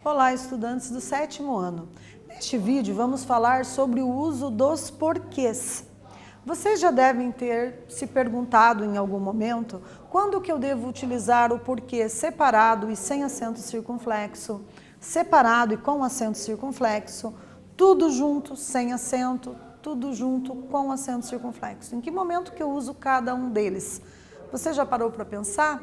Olá, estudantes do 7º ano. Neste vídeo vamos falar sobre o uso dos porquês. Vocês já devem ter se perguntado em algum momento quando que eu devo utilizar o porquê separado e sem acento circunflexo, separado e com acento circunflexo, tudo junto, sem acento, tudo junto, com acento circunflexo. Em que momento que eu uso cada um deles? Você já parou para pensar?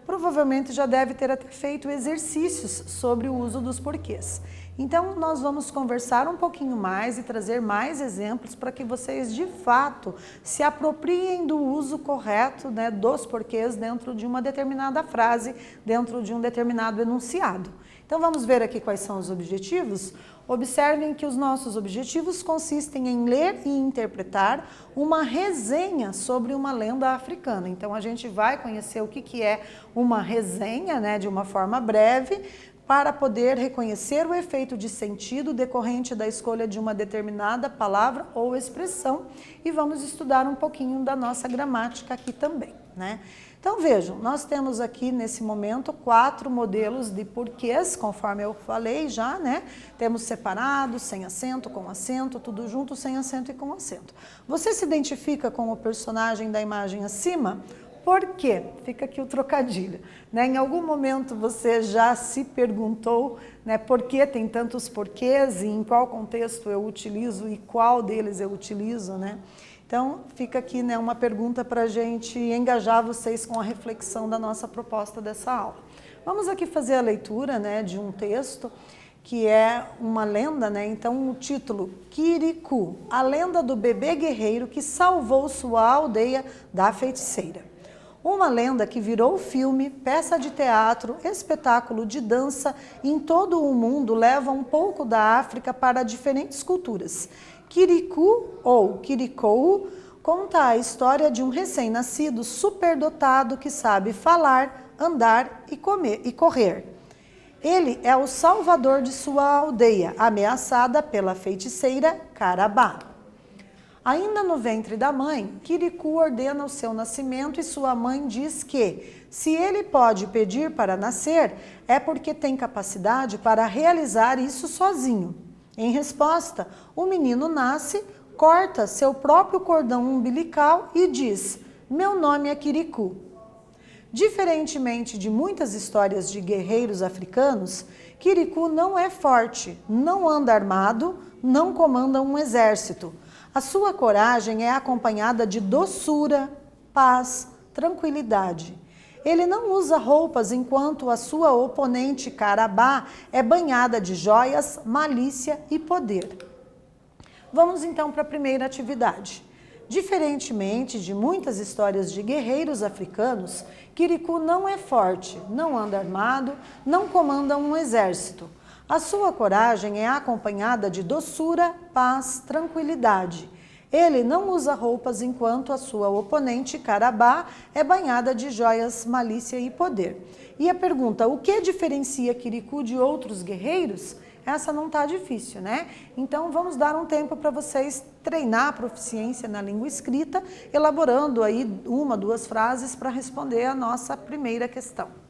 Provavelmente já deve ter até feito exercícios sobre o uso dos porquês. Então, nós vamos conversar um pouquinho mais e trazer mais exemplos para que vocês, de fato, se apropriem do uso correto, dos porquês dentro de uma determinada frase, dentro de um determinado enunciado. Então, vamos ver aqui quais são os objetivos? Observem que os nossos objetivos consistem em ler e interpretar uma resenha sobre uma lenda africana. Então, a gente vai conhecer o que é uma resenha, de uma forma breve, para poder reconhecer o efeito de sentido decorrente da escolha de uma determinada palavra ou expressão. E vamos estudar um pouquinho da nossa gramática aqui também, Então vejam, nós temos aqui nesse momento 4 modelos de porquês, conforme eu falei já, Temos separado, sem acento, com acento, tudo junto, sem acento e com acento. Você se identifica com o personagem da imagem acima? Por quê? Fica aqui o trocadilho. Em algum momento você já se perguntou por que tem tantos porquês e em qual contexto eu utilizo e qual deles eu utilizo, Então, fica aqui uma pergunta para a gente engajar vocês com a reflexão da nossa proposta dessa aula. Vamos aqui fazer a leitura de um texto que é uma lenda, Então, o título, Kirikou, a lenda do bebê guerreiro que salvou sua aldeia da feiticeira. Uma lenda que virou filme, peça de teatro, espetáculo de dança em todo o mundo leva um pouco da África para diferentes culturas. Kirikou ou Kirikou conta a história de um recém-nascido superdotado que sabe falar, andar e comer e correr. Ele é o salvador de sua aldeia, ameaçada pela feiticeira Karabá. Ainda no ventre da mãe, Kirikou ordena o seu nascimento e sua mãe diz que, se ele pode pedir para nascer, é porque tem capacidade para realizar isso sozinho. Em resposta, o menino nasce, corta seu próprio cordão umbilical e diz: "Meu nome é Kirikou". Diferentemente de muitas histórias de guerreiros africanos, Kirikou não é forte, não anda armado, não comanda um exército. A sua coragem é acompanhada de doçura, paz, tranquilidade. Ele não usa roupas enquanto a sua oponente Karabá é banhada de joias, malícia e poder. Vamos então para a primeira atividade. Diferentemente de muitas histórias de guerreiros africanos, Kirikou não é forte, não anda armado, não comanda um exército. A sua coragem é acompanhada de doçura, paz, tranquilidade. Ele não usa roupas enquanto a sua oponente, Karabá, é banhada de joias, malícia e poder. E a pergunta, o que diferencia Kirikou de outros guerreiros? Essa não está difícil, Então, vamos dar um tempo para vocês treinar a proficiência na língua escrita, elaborando aí 1, 2 frases para responder a nossa primeira questão.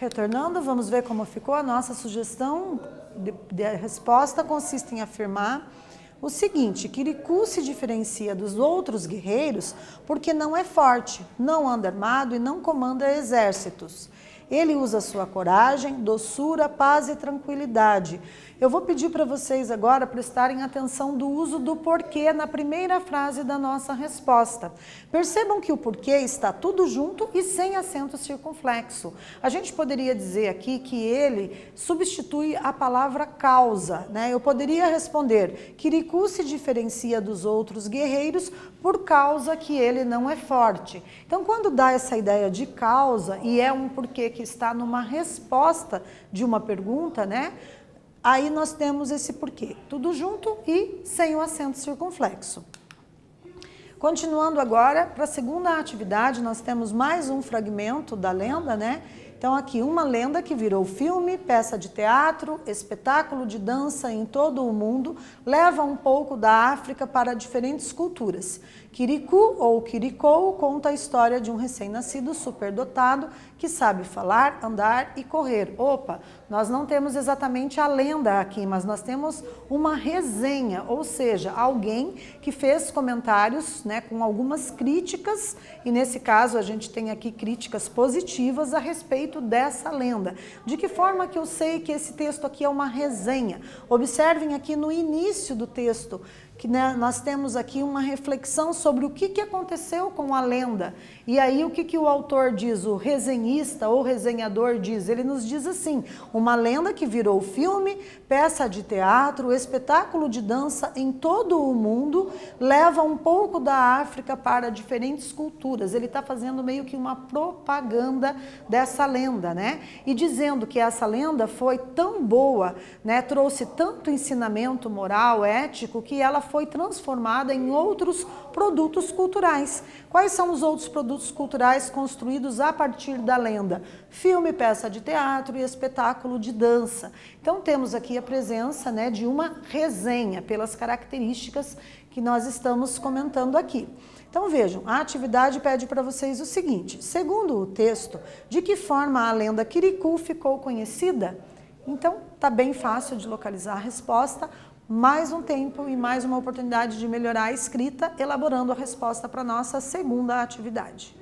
Retornando, vamos ver como ficou a nossa sugestão de resposta. Consiste em afirmar o seguinte: Kirikou se diferencia dos outros guerreiros porque não é forte, não anda armado e não comanda exércitos. Ele usa sua coragem, doçura, paz e tranquilidade. Eu vou pedir para vocês agora prestarem atenção do uso do porquê na primeira frase da nossa resposta. Percebam que o porquê está tudo junto e sem acento circunflexo. A gente poderia dizer aqui que ele substitui a palavra causa, né? Eu poderia responder: Kirikou se diferencia dos outros guerreiros por causa que ele não é forte. Então, quando dá essa ideia de causa e é um porquê que está numa resposta de uma pergunta, né? Aí nós temos esse porquê, tudo junto e sem o acento circunflexo. Continuando agora, para a segunda atividade, nós temos mais um fragmento da lenda, né? Então aqui, uma lenda que virou filme, peça de teatro, espetáculo de dança em todo o mundo, leva um pouco da África para diferentes culturas. Kirikou ou Kirikou conta a história de um recém-nascido superdotado que sabe falar, andar e correr. Opa, nós não temos exatamente a lenda aqui, mas nós temos uma resenha, ou seja, alguém que fez comentários, né, com algumas críticas, e nesse caso a gente tem aqui críticas positivas a respeito dessa lenda. De que forma que eu sei que esse texto aqui é uma resenha? Observem aqui no início do texto, que nós temos aqui uma reflexão sobre o que aconteceu com a lenda. E aí o que o autor diz, o resenhista ou resenhador diz? Ele nos diz assim: uma lenda que virou filme, peça de teatro, espetáculo de dança em todo o mundo, leva um pouco da África para diferentes culturas. Ele está fazendo meio que uma propaganda dessa lenda, né? E dizendo que essa lenda foi tão boa, né? Trouxe tanto ensinamento moral, ético, que ela foi transformada em outros produtos culturais. Quais são os outros produtos culturais construídos a partir da lenda? Filme, peça de teatro e espetáculo de dança. Então temos aqui a presença, né, de uma resenha pelas características que nós estamos comentando aqui. Então vejam, a atividade pede para vocês o seguinte: segundo o texto, de que forma a lenda Kirikou ficou conhecida? Então tá bem fácil de localizar a resposta. Mais um tempo e mais uma oportunidade de melhorar a escrita, elaborando a resposta para a nossa segunda atividade.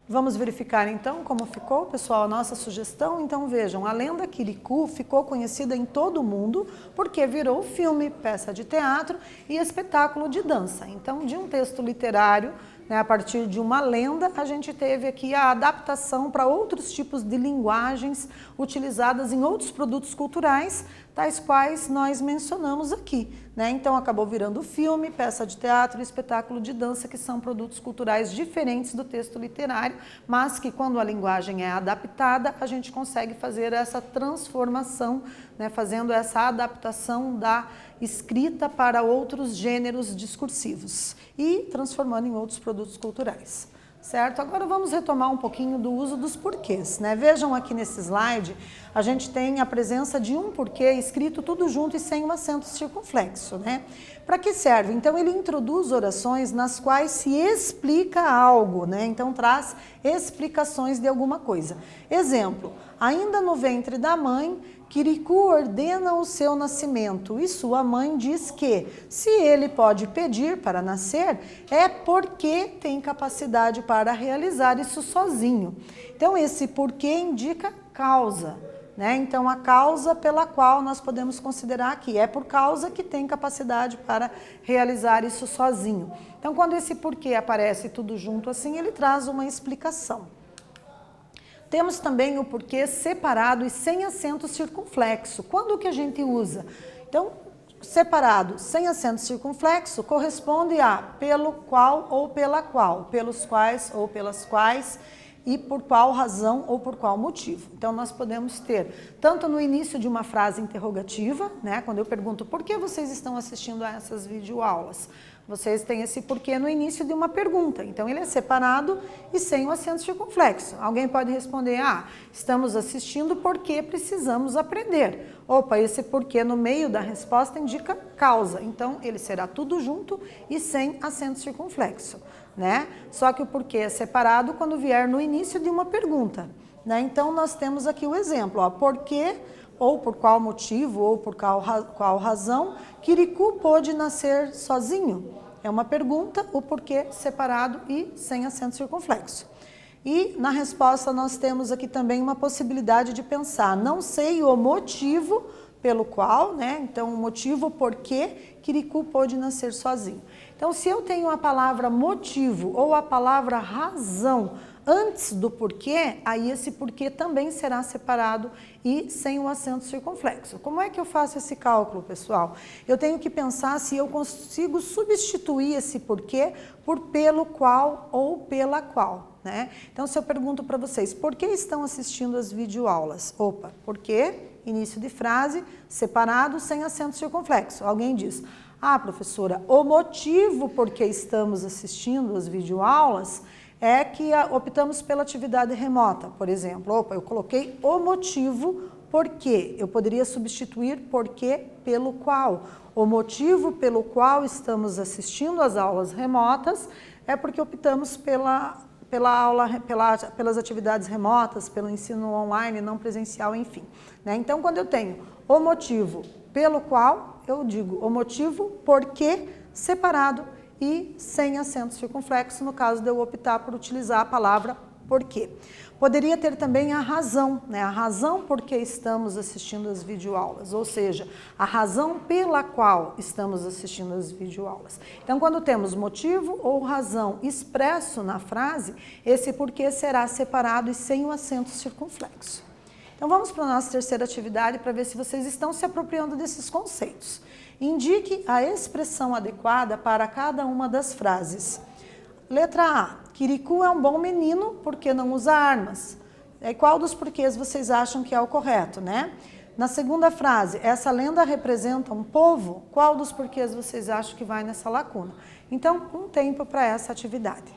Vamos verificar então como ficou, pessoal, a nossa sugestão? Então vejam, a lenda Kirikou ficou conhecida em todo o mundo porque virou filme, peça de teatro e espetáculo de dança. Então, de um texto literário, né, a partir de uma lenda, a gente teve aqui a adaptação para outros tipos de linguagens utilizadas em outros produtos culturais, tais quais nós mencionamos aqui, né? Então acabou virando filme, peça de teatro e espetáculo de dança, que são produtos culturais diferentes do texto literário, mas que quando a linguagem é adaptada, a gente consegue fazer essa transformação, né, fazendo essa adaptação da escrita para outros gêneros discursivos e transformando em outros produtos culturais. Certo? Agora vamos retomar um pouquinho do uso dos porquês, né? Vejam aqui nesse slide, a gente tem a presença de um porquê escrito tudo junto e sem um acento circunflexo, né? Para que serve? Então ele introduz orações nas quais se explica algo, né? Então traz explicações de alguma coisa. Exemplo, ainda no ventre da mãe, Kirikou ordena o seu nascimento e sua mãe diz que, se ele pode pedir para nascer, é porque tem capacidade para realizar isso sozinho. Então, esse porquê indica causa, né? Então, a causa pela qual nós podemos considerar que é por causa que tem capacidade para realizar isso sozinho. Então, quando esse porquê aparece tudo junto assim, ele traz uma explicação. Temos também o porquê separado e sem acento circunflexo. Quando que a gente usa? Então, separado sem acento circunflexo corresponde a pelo qual ou pela qual, pelos quais ou pelas quais e por qual razão ou por qual motivo. Então, nós podemos ter, tanto no início de uma frase interrogativa, né, quando eu pergunto por que vocês estão assistindo a essas videoaulas, vocês têm esse porquê no início de uma pergunta. Então, ele é separado e sem o acento circunflexo. Alguém pode responder, estamos assistindo porque precisamos aprender. Opa, esse porquê no meio da resposta indica causa. Então, ele será tudo junto e sem acento circunflexo, né? Só que o porquê é separado quando vier no início de uma pergunta, né? Então, nós temos aqui o exemplo, porquê, ou por qual motivo, ou por qual razão, Kirikou pôde nascer sozinho? É uma pergunta, o porquê separado e sem acento circunflexo. E na resposta nós temos aqui também uma possibilidade de pensar, não sei o motivo pelo qual, né? Então o motivo por que Kirikou pôde nascer sozinho. Então se eu tenho a palavra motivo ou a palavra razão antes do porquê, aí esse porquê também será separado e sem o acento circunflexo. Como é que eu faço esse cálculo, pessoal? Eu tenho que pensar se eu consigo substituir esse porquê por pelo qual ou pela qual, né? Então, se eu pergunto para vocês, por que estão assistindo as videoaulas? Opa, porquê? Início de frase, separado, sem acento circunflexo. Alguém diz, professora, o motivo por que estamos assistindo as videoaulas é que optamos pela atividade remota, por exemplo. Opa, eu coloquei o motivo por quê. Eu poderia substituir porquê pelo qual. O motivo pelo qual estamos assistindo às aulas remotas é porque optamos pelas atividades remotas, pelo ensino online, não presencial, enfim, né? Então, quando eu tenho o motivo pelo qual, eu digo o motivo por quê separado e sem acento circunflexo, no caso de eu optar por utilizar a palavra porquê. Poderia ter também a razão, né? A razão por que estamos assistindo as videoaulas, ou seja, a razão pela qual estamos assistindo as videoaulas. Então, quando temos motivo ou razão expresso na frase, esse porquê será separado e sem o acento circunflexo. Então, vamos para a nossa terceira atividade para ver se vocês estão se apropriando desses conceitos. Indique a expressão adequada para cada uma das frases. Letra A. Kirikou é um bom menino porque não usa armas. Qual dos porquês vocês acham que é o correto, né? Na segunda frase, essa lenda representa um povo? Qual dos porquês vocês acham que vai nessa lacuna? Então, um tempo para essa atividade.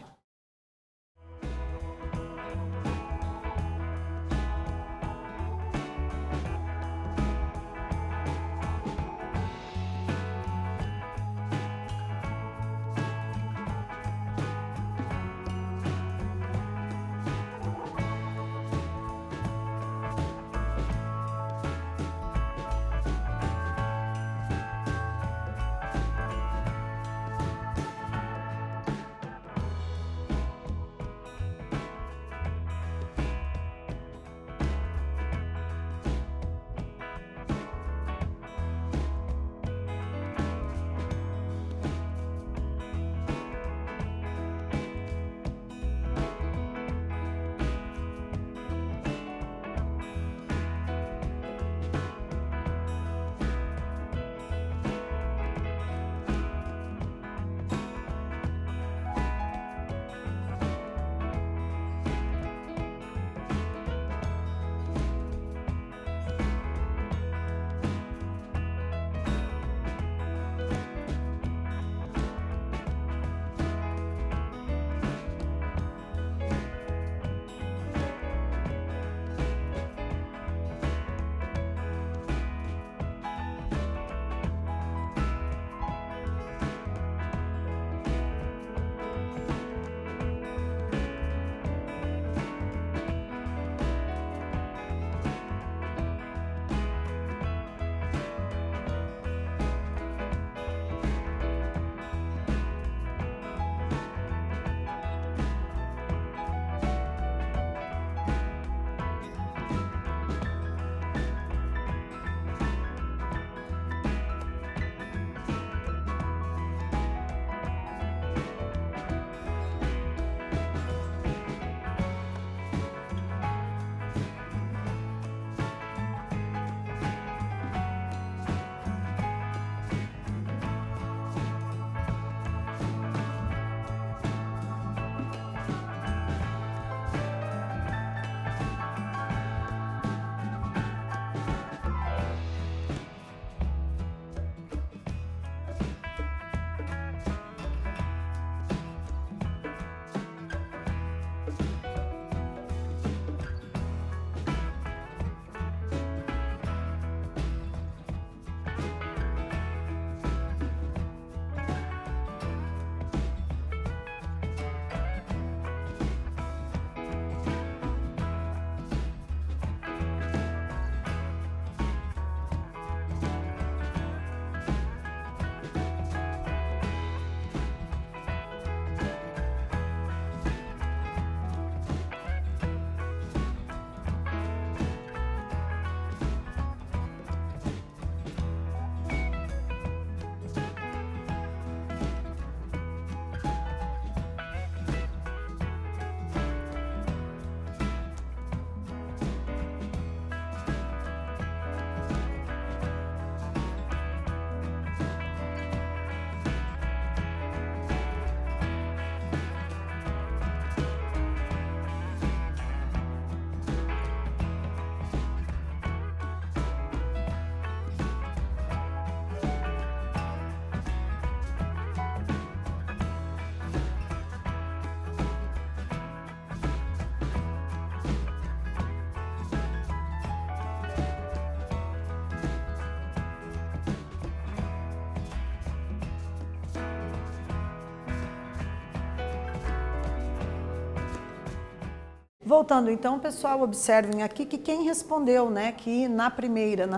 Voltando então, pessoal, observem aqui que quem respondeu, né, que na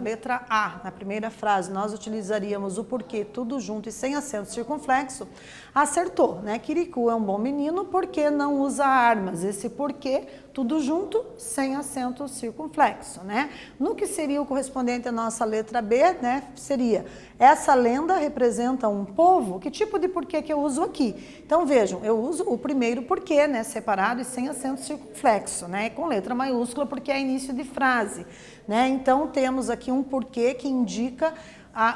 letra A, na primeira frase, nós utilizaríamos o porquê tudo junto e sem acento circunflexo, acertou, né? Quiricu é um bom menino porque não usa armas. Esse porquê tudo junto, sem acento circunflexo, né? No que seria o correspondente à nossa letra B, né? Seria, essa lenda representa um povo? Que tipo de porquê que eu uso aqui? Então vejam, eu uso o primeiro porquê, né? Separado e sem acento circunflexo, né? Com letra maiúscula porque é início de frase, né? Então temos aqui um porquê que indica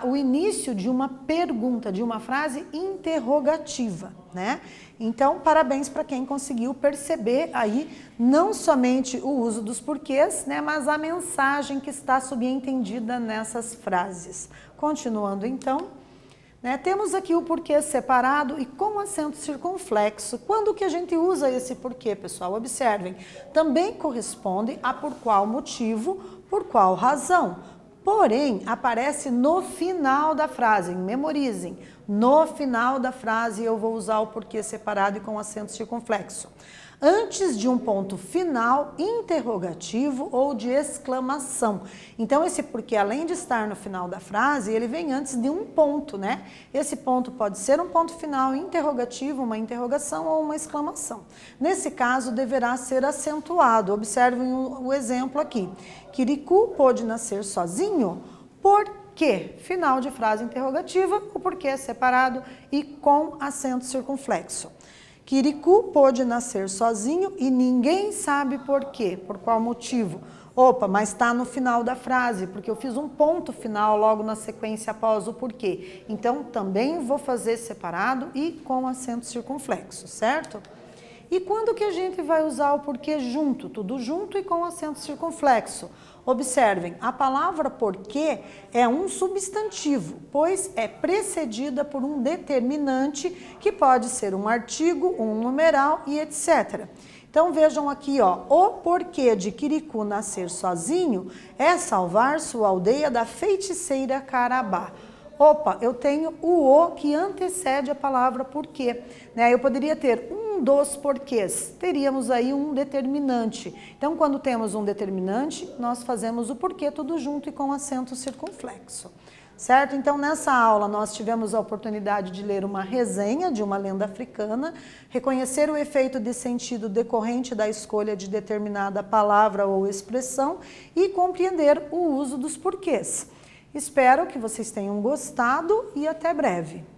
o início de uma pergunta, de uma frase interrogativa, né? Então, parabéns para quem conseguiu perceber aí não somente o uso dos porquês, né, mas a mensagem que está subentendida nessas frases. Continuando então, né, temos aqui o porquê separado e com acento circunflexo. Quando que a gente usa esse porquê, pessoal? Observem, também corresponde a por qual motivo, por qual razão. Porém, aparece no final da frase, memorizem. No final da frase eu vou usar o porquê separado e com acento circunflexo. Antes de um ponto final, interrogativo ou de exclamação. Então, esse porquê, além de estar no final da frase, ele vem antes de um ponto, né? Esse ponto pode ser um ponto final interrogativo, uma interrogação ou uma exclamação. Nesse caso, deverá ser acentuado. Observem o exemplo aqui. Quiricu pôde nascer sozinho? Por quê? Final de frase interrogativa, o porquê é separado e com acento circunflexo. Quiricu pôde nascer sozinho e ninguém sabe por quê, por qual motivo. Opa, mas está no final da frase, porque eu fiz um ponto final logo na sequência após o porquê. Então, também vou fazer separado e com acento circunflexo, certo? E quando que a gente vai usar o porquê junto? Tudo junto e com acento circunflexo. Observem, a palavra porquê é um substantivo, pois é precedida por um determinante que pode ser um artigo, um numeral e etc. Então vejam aqui, ó, o porquê de Quiricu nascer sozinho é salvar sua aldeia da feiticeira Carabá. Opa, eu tenho o que antecede a palavra porquê, né? Eu poderia ter um dos porquês, teríamos aí um determinante. Então, quando temos um determinante, nós fazemos o porquê tudo junto e com acento circunflexo, certo? Então, nessa aula, nós tivemos a oportunidade de ler uma resenha de uma lenda africana, reconhecer o efeito de sentido decorrente da escolha de determinada palavra ou expressão e compreender o uso dos porquês. Espero que vocês tenham gostado e até breve.